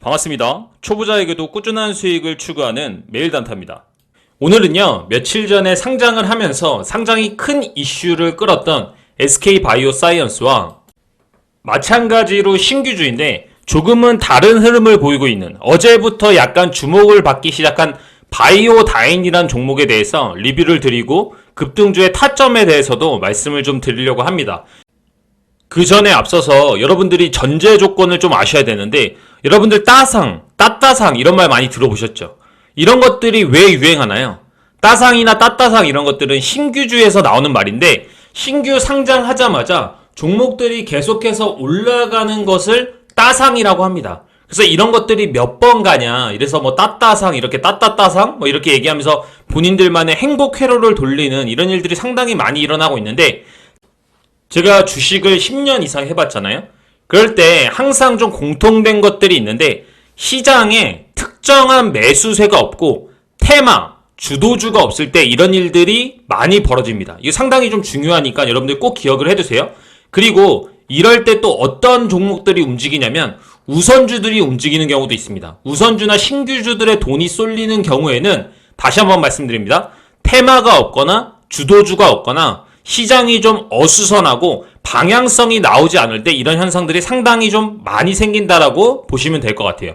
반갑습니다. 초보자에게도 꾸준한 수익을 추구하는 매일단타입니다. 오늘은요, 며칠 전에 상장을 하면서 상당히 큰 이슈를 끌었던 SK바이오사이언스와 마찬가지로 신규주인데 조금은 다른 흐름을 보이고 있는 어제부터 약간 주목을 받기 시작한 바이오다인이라는 종목에 대해서 리뷰를 드리고 급등주의 타점에 대해서도 말씀을 좀 드리려고 합니다. 그 전에 앞서서 여러분들이 전제 조건을 좀 아셔야 되는데, 여러분들 따따상 이런 말 많이 들어보셨죠? 이런 것들이 왜 유행하나요? 따상이나 따따상 이런 것들은 신규주에서 나오는 말인데, 신규 상장하자마자 종목들이 계속해서 올라가는 것을 따상이라고 합니다. 그래서 이런 것들이 몇 번 가냐, 이래서 뭐 따따상, 이렇게 따따따상 뭐 이렇게 얘기하면서 본인들만의 행복 회로를 돌리는 이런 일들이 상당히 많이 일어나고 있는데, 제가 주식을 10년 이상 해봤잖아요. 그럴 때 항상 좀 공통된 것들이 있는데, 시장에 특정한 매수세가 없고 테마, 주도주가 없을 때 이런 일들이 많이 벌어집니다. 이거 상당히 좀 중요하니까 여러분들 꼭 기억을 해두세요. 그리고 이럴 때 또 어떤 종목들이 움직이냐면 우선주들이 움직이는 경우도 있습니다. 우선주나 신규주들의 돈이 쏠리는 경우에는 다시 한번 말씀드립니다. 테마가 없거나 주도주가 없거나 시장이 좀 어수선하고 방향성이 나오지 않을 때 이런 현상들이 상당히 좀 많이 생긴다라고 보시면 될 것 같아요.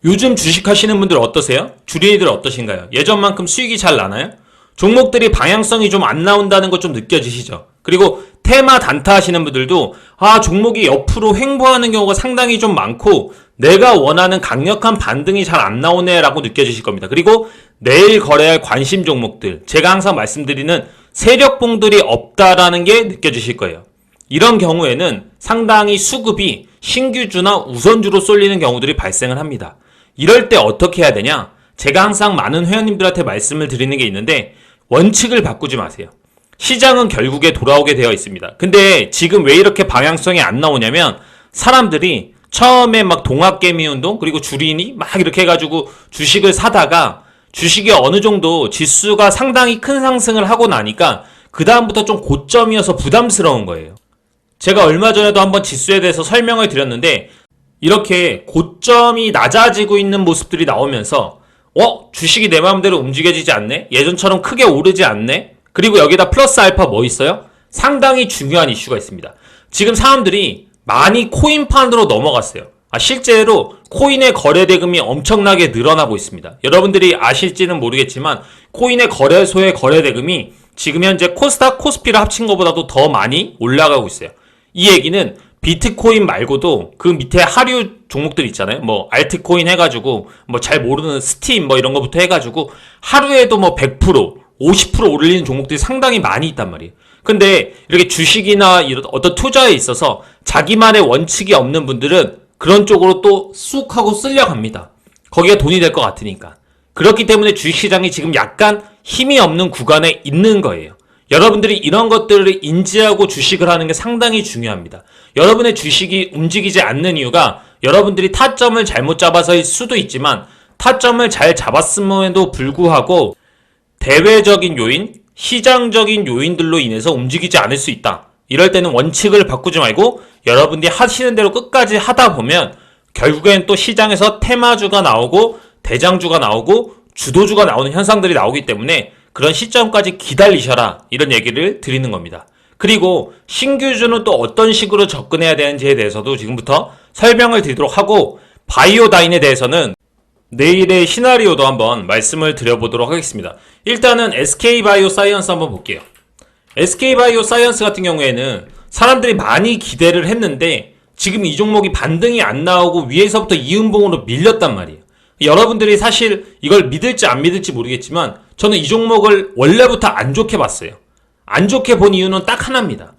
요즘 주식하시는 분들 어떠세요? 주린이들 어떠신가요? 예전만큼 수익이 잘 나나요? 종목들이 방향성이 좀 안 나온다는 것 좀 느껴지시죠? 그리고 테마 단타 하시는 분들도 종목이 옆으로 횡보하는 경우가 상당히 좀 많고 내가 원하는 강력한 반등이 잘 안 나오네 라고 느껴지실 겁니다. 그리고 내일 거래할 관심 종목들, 제가 항상 말씀드리는 세력봉들이 없다라는 게 느껴지실 거예요. 이런 경우에는 상당히 수급이 신규주나 우선주로 쏠리는 경우들이 발생을 합니다. 이럴 때 어떻게 해야 되냐? 제가 항상 많은 회원님들한테 말씀을 드리는 게 있는데, 원칙을 바꾸지 마세요. 시장은 결국에 돌아오게 되어 있습니다. 근데 지금 왜 이렇게 방향성이 안 나오냐면, 사람들이 처음에 막 동학개미운동 그리고 주린이 막 이렇게 해가지고 주식을 사다가 주식이 어느 정도 지수가 상당히 큰 상승을 하고 나니까 그 다음부터 좀 고점이어서 부담스러운 거예요. 제가 얼마 전에도 한번 지수에 대해서 설명을 드렸는데, 이렇게 고점이 낮아지고 있는 모습들이 나오면서 주식이 내 마음대로 움직여지지 않네? 예전처럼 크게 오르지 않네? 그리고 여기다 플러스 알파 뭐 있어요? 상당히 중요한 이슈가 있습니다. 지금 사람들이 많이 코인판으로 넘어갔어요. 실제로 코인의 거래 대금이 엄청나게 늘어나고 있습니다. 여러분들이 아실지는 모르겠지만 코인의 거래소의 거래 대금이 지금 현재 코스닥, 코스피를 합친 것보다도 더 많이 올라가고 있어요. 이 얘기는 비트코인 말고도 그 밑에 하류 종목들 있잖아요. 뭐 알트코인 해가지고 뭐 잘 모르는 스팀 뭐 이런 거부터 해가지고 하루에도 뭐 100%, 50% 오르는 종목들이 상당히 많이 있단 말이에요. 근데 이렇게 주식이나 이런 어떤 투자에 있어서 자기만의 원칙이 없는 분들은 그런 쪽으로 또 쑥 하고 쓸려갑니다. 거기가 돈이 될 것 같으니까. 그렇기 때문에 주식시장이 지금 약간 힘이 없는 구간에 있는 거예요. 여러분들이 이런 것들을 인지하고 주식을 하는 게 상당히 중요합니다. 여러분의 주식이 움직이지 않는 이유가 여러분들이 타점을 잘못 잡아서일 수도 있지만, 타점을 잘 잡았음에도 불구하고 대외적인 요인, 시장적인 요인들로 인해서 움직이지 않을 수 있다. 이럴 때는 원칙을 바꾸지 말고 여러분들이 하시는 대로 끝까지 하다 보면 결국엔 또 시장에서 테마주가 나오고 대장주가 나오고 주도주가 나오는 현상들이 나오기 때문에 그런 시점까지 기다리셔라, 이런 얘기를 드리는 겁니다. 그리고 신규주는 또 어떤 식으로 접근해야 되는지에 대해서도 지금부터 설명을 드리도록 하고, 바이오다인에 대해서는 내일의 시나리오도 한번 말씀을 드려보도록 하겠습니다. 일단은 SK바이오사이언스 한번 볼게요. SK바이오사이언스 같은 경우에는 사람들이 많이 기대를 했는데 지금 이 종목이 반등이 안 나오고 위에서부터 이음봉으로 밀렸단 말이에요. 여러분들이 사실 이걸 믿을지 안 믿을지 모르겠지만 저는 이 종목을 원래부터 안 좋게 봤어요. 안 좋게 본 이유는 딱 하나입니다.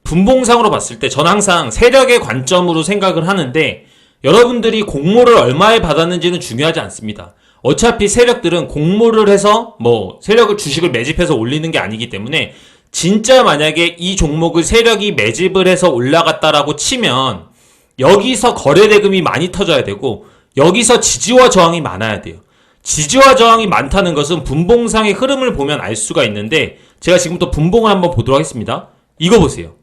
분봉상으로 봤을 때 저는 항상 세력의 관점으로 생각을 하는데, 여러분들이 공모를 얼마에 받았는지는 중요하지 않습니다. 어차피 세력들은 공모를 해서 세력을 주식을 매집해서 올리는 게 아니기 때문에, 진짜 만약에 이 종목을 세력이 매집을 해서 올라갔다라고 치면 여기서 거래 대금이 많이 터져야 되고 여기서 지지와 저항이 많아야 돼요. 지지와 저항이 많다는 것은 분봉상의 흐름을 보면 알 수가 있는데, 제가 지금부터 분봉을 한번 보도록 하겠습니다. 이거 보세요.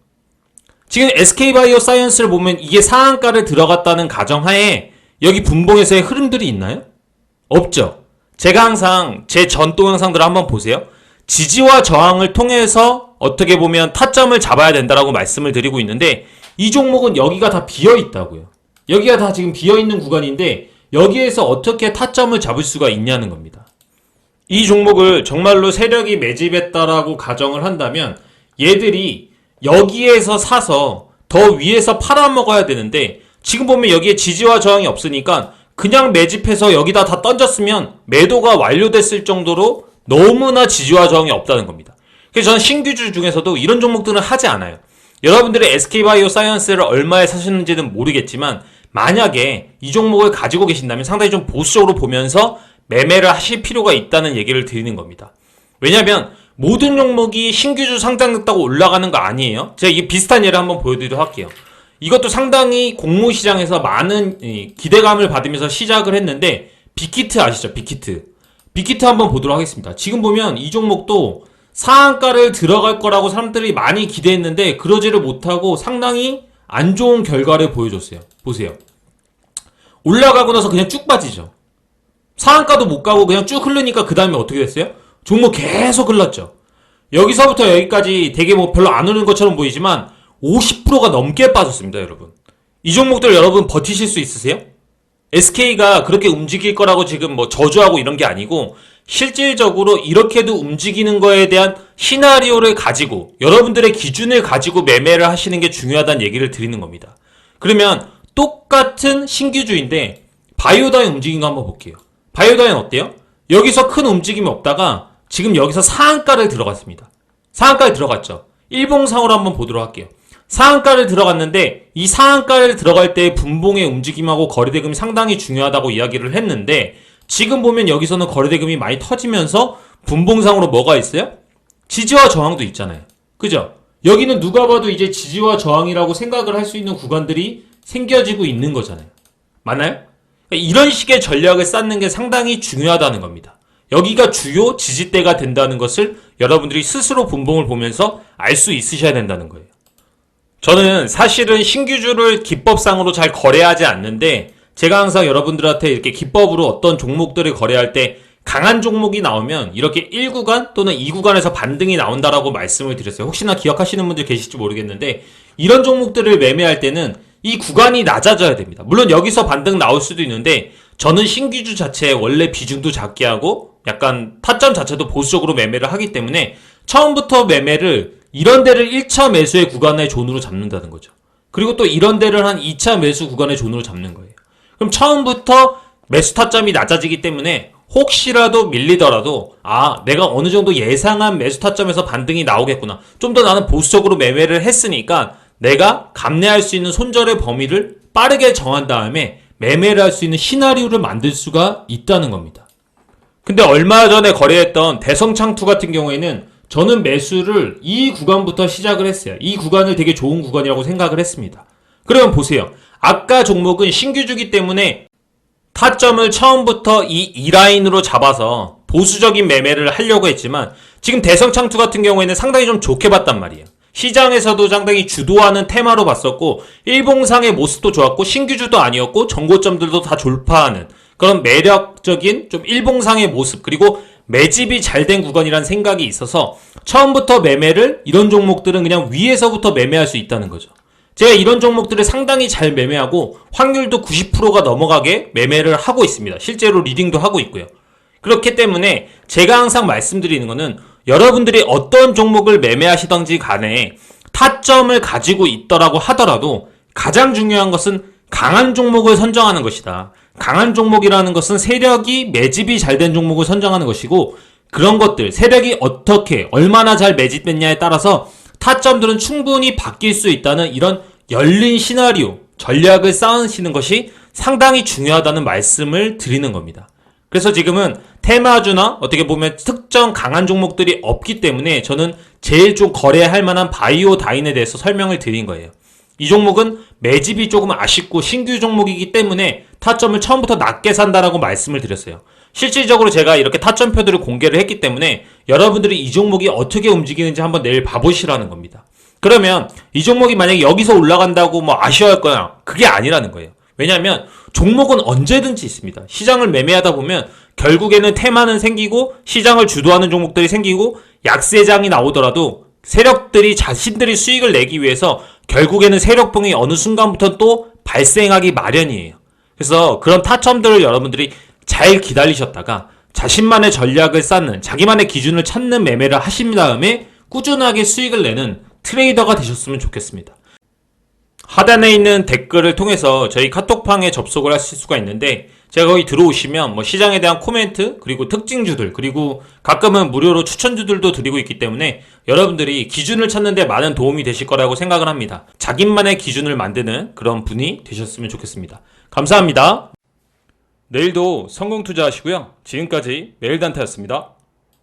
지금 SK바이오사이언스를 보면 이게 상한가를 들어갔다는 가정하에 여기 분봉에서의 흐름들이 있나요? 없죠. 제가 항상 제 전 동영상들을 한번 보세요. 지지와 저항을 통해서 어떻게 보면 타점을 잡아야 된다라고 말씀을 드리고 있는데 이 종목은 여기가 다 비어 있다고요. 여기가 다 지금 비어 있는 구간인데 여기에서 어떻게 타점을 잡을 수가 있냐는 겁니다. 이 종목을 정말로 세력이 매집했다라고 가정을 한다면 얘들이 여기에서 사서 더 위에서 팔아먹어야 되는데 지금 보면 여기에 지지와 저항이 없으니까 그냥 매집해서 여기다 다 던졌으면 매도가 완료됐을 정도로 너무나 지지와 저항이 없다는 겁니다. 그래서 저는 신규주 중에서도 이런 종목들은 하지 않아요. 여러분들이 SK바이오사이언스를 얼마에 사셨는지는 모르겠지만 만약에 이 종목을 가지고 계신다면 상당히 좀 보수적으로 보면서 매매를 하실 필요가 있다는 얘기를 드리는 겁니다. 왜냐하면 모든 종목이 신규주 상장됐다고 올라가는 거 아니에요. 제가 이 비슷한 예를 한번 보여드리도록 할게요. 이것도 상당히 공모시장에서 많은 기대감을 받으면서 시작을 했는데 빅히트 아시죠? 빅히트 한번 보도록 하겠습니다. 지금 보면 이 종목도 상한가를 들어갈 거라고 사람들이 많이 기대했는데 그러지를 못하고 상당히 안 좋은 결과를 보여줬어요. 보세요. 올라가고 나서 그냥 쭉 빠지죠. 상한가도 못 가고 그냥 쭉 흐르니까 그 다음에 어떻게 됐어요? 종목 계속 흘렀죠. 여기서부터 여기까지 되게 뭐 별로 안 오르는 것처럼 보이지만 50%가 넘게 빠졌습니다, 여러분. 이 종목들 여러분 버티실 수 있으세요? SK가 그렇게 움직일 거라고 지금 뭐 저주하고 이런 게 아니고 실질적으로 이렇게도 움직이는 거에 대한 시나리오를 가지고 여러분들의 기준을 가지고 매매를 하시는 게 중요하다는 얘기를 드리는 겁니다. 그러면 똑같은 신규주인데 바이오다인 움직인 거 한번 볼게요. 바이오다인 어때요? 여기서 큰 움직임이 없다가 지금 여기서 상한가를 들어갔습니다. 상한가에 들어갔죠. 일봉상으로 한번 보도록 할게요. 상한가를 들어갔는데 이 상한가를 들어갈 때의 분봉의 움직임하고 거래대금이 상당히 중요하다고 이야기를 했는데 지금 보면 여기서는 거래대금이 많이 터지면서 분봉상으로 뭐가 있어요? 지지와 저항도 있잖아요. 그죠? 여기는 누가 봐도 이제 지지와 저항이라고 생각을 할 수 있는 구간들이 생겨지고 있는 거잖아요. 맞나요? 이런 식의 전략을 쌓는 게 상당히 중요하다는 겁니다. 여기가 주요 지지대가 된다는 것을 여러분들이 스스로 분봉을 보면서 알 수 있으셔야 된다는 거예요. 저는 사실은 신규주를 기법상으로 잘 거래하지 않는데 제가 항상 여러분들한테 이렇게 기법으로 어떤 종목들을 거래할 때 강한 종목이 나오면 이렇게 1구간 또는 2구간에서 반등이 나온다라고 말씀을 드렸어요. 혹시나 기억하시는 분들 계실지 모르겠는데 이런 종목들을 매매할 때는 이 구간이 낮아져야 됩니다. 물론 여기서 반등 나올 수도 있는데 저는 신규주 자체에 원래 비중도 작게 하고 약간 타점 자체도 보수적으로 매매를 하기 때문에 처음부터 매매를 이런 데를 1차 매수의 구간의 존으로 잡는다는 거죠. 그리고 또 이런 데를 한 2차 매수 구간의 존으로 잡는 거예요. 그럼 처음부터 매수 타점이 낮아지기 때문에 혹시라도 밀리더라도 내가 어느 정도 예상한 매수 타점에서 반등이 나오겠구나. 좀 더 나는 보수적으로 매매를 했으니까 내가 감내할 수 있는 손절의 범위를 빠르게 정한 다음에 매매를 할 수 있는 시나리오를 만들 수가 있다는 겁니다. 근데 얼마 전에 거래했던 대성창투 같은 경우에는 저는 매수를 이 구간부터 시작을 했어요. 이 구간을 되게 좋은 구간이라고 생각을 했습니다. 그러면 보세요. 아까 종목은 신규주기 때문에 타점을 처음부터 이 라인으로 잡아서 보수적인 매매를 하려고 했지만 지금 대성창투 같은 경우에는 상당히 좀 좋게 봤단 말이에요. 시장에서도 상당히 주도하는 테마로 봤었고 일봉상의 모습도 좋았고 신규주도 아니었고 정고점들도 다 돌파하는 그런 매력적인 좀 일봉상의 모습 그리고 매집이 잘 된 구간이라는 생각이 있어서 처음부터 매매를 이런 종목들은 그냥 위에서부터 매매할 수 있다는 거죠. 제가 이런 종목들을 상당히 잘 매매하고 확률도 90%가 넘어가게 매매를 하고 있습니다. 실제로 리딩도 하고 있고요. 그렇기 때문에 제가 항상 말씀드리는 거는 여러분들이 어떤 종목을 매매하시던지 간에 타점을 가지고 있더라고 하더라도 가장 중요한 것은 강한 종목을 선정하는 것이다. 강한 종목이라는 것은 세력이 매집이 잘 된 종목을 선정하는 것이고 그런 것들, 세력이 어떻게, 얼마나 잘 매집됐냐에 따라서 타점들은 충분히 바뀔 수 있다는 이런 열린 시나리오, 전략을 쌓으시는 것이 상당히 중요하다는 말씀을 드리는 겁니다. 그래서 지금은 테마주나 어떻게 보면 특정 강한 종목들이 없기 때문에 저는 제일 좀 거래할 만한 바이오다인에 대해서 설명을 드린 거예요. 이 종목은 매집이 조금 아쉽고 신규 종목이기 때문에 타점을 처음부터 낮게 산다라고 말씀을 드렸어요. 실질적으로 제가 이렇게 타점표들을 공개를 했기 때문에 여러분들이 이 종목이 어떻게 움직이는지 한번 내일 봐보시라는 겁니다. 그러면 이 종목이 만약에 여기서 올라간다고 뭐 아쉬워할 거야. 그게 아니라는 거예요. 왜냐하면 종목은 언제든지 있습니다. 시장을 매매하다 보면 결국에는 테마는 생기고 시장을 주도하는 종목들이 생기고 약세장이 나오더라도 세력들이 자신들이 수익을 내기 위해서 결국에는 세력봉이 어느 순간부터 또 발생하기 마련이에요. 그래서 그런 타점들을 여러분들이 잘 기다리셨다가 자신만의 전략을 쌓는, 자기만의 기준을 찾는 매매를 하신 다음에 꾸준하게 수익을 내는 트레이더가 되셨으면 좋겠습니다. 하단에 있는 댓글을 통해서 저희 카톡방에 접속을 하실 수가 있는데, 제가 거기 들어오시면 시장에 대한 코멘트, 그리고 특징주들, 그리고 가끔은 무료로 추천주들도 드리고 있기 때문에 여러분들이 기준을 찾는 데 많은 도움이 되실 거라고 생각을 합니다. 자기만의 기준을 만드는 그런 분이 되셨으면 좋겠습니다. 감사합니다. 내일도 성공 투자하시고요. 지금까지 매일단타였습니다.